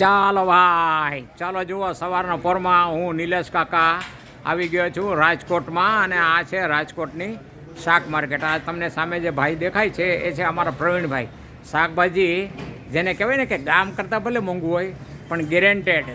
ચાલો ભાઈ, ચાલો જુઓ સવારના પોરમાં હું નિલેશ કાકા આવી ગયો છું રાજકોટમાં, અને આ છે રાજકોટની શાક માર્કેટ. આ તમને સામે જે ભાઈ દેખાય છે એ છે અમારા પ્રવીણભાઈ. શાકભાજી જેને કહેવાય ને કે ગામ કરતાં ભલે મોંઘું હોય પણ ગેરેન્ટેડ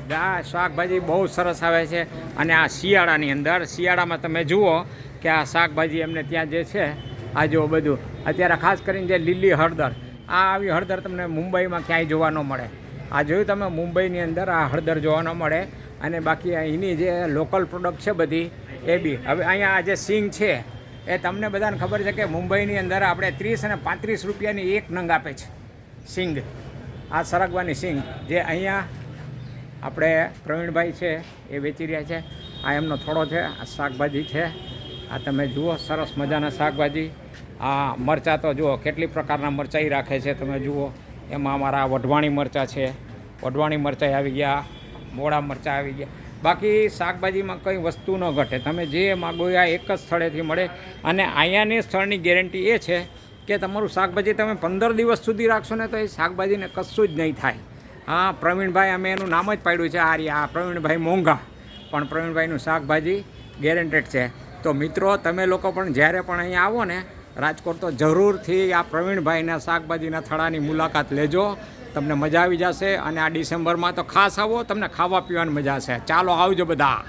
શાકભાજી બહુ સરસ આવે છે. અને આ શિયાળાની અંદર, શિયાળામાં તમે જુઓ કે આ શાકભાજી એમને ત્યાં જે છે આ જુઓ બધું. અત્યારે ખાસ કરીને જે લીલી હળદર, આ આવી હળદર તમને મુંબઈમાં ક્યાંય જોવા ન મળે. આ જોયું તમે, મુંબઈની અંદર આ હળદર જોવા ન મળે. અને બાકી અહીંની જે લોકલ પ્રોડક્ટ છે બધી એ બી. હવે અહીંયા આ જે સિંગ છે એ તમને બધાને ખબર છે કે મુંબઈની અંદર આપણે 30 અને 35 રૂપિયાની એક નંગ આપે છે સિંગ. આ સરગવાની સિંગ જે અહીંયા આપણે પ્રવીણભાઈ છે એ વેચી રહ્યા છે. આ એમનો થોડો છે. આ શાકભાજી છે, આ તમે જુઓ સરસ મજાના શાકભાજી. આ મરચાં તો જુઓ કેટલી પ્રકારના મરચાં રાખે છે, તમે જુઓ. એમાં અમારા વઢવાણી મરચાં છે, વઢવાણી મરચાં આવી ગયા, મોડા મરચાં આવી ગયા. બાકી શાકભાજીમાં કંઈ વસ્તુ ન ઘટે, તમે જે માગો આ એક જ સ્થળેથી મળે. અને અહીંયાની સ્થળની ગેરંટી એ છે કે તમારું શાકભાજી તમે 15 દિવસ સુધી રાખશો ને તો એ શાકભાજીને કશું જ નહીં થાય. હા, પ્રવીણભાઈ, અમે એનું નામ જ પાડ્યું છે આ પ્રવીણભાઈ મોંઘા, પણ પ્રવીણભાઈનું શાકભાજી ગેરંટેડ છે. તો મિત્રો, તમે લોકો પણ જ્યારે પણ અહીંયા આવો ને રાજકોટ, તો જરૂરથી આ પ્રવીણભાઈના શાકભાજીના થડાની મુલાકાત લેજો, તમને મજા આવી જશે. અને આ ડિસેમ્બરમાં તો ખાસ આવો, તમને ખાવા પીવાની મજા આવશે. ચાલો આવજો બધા.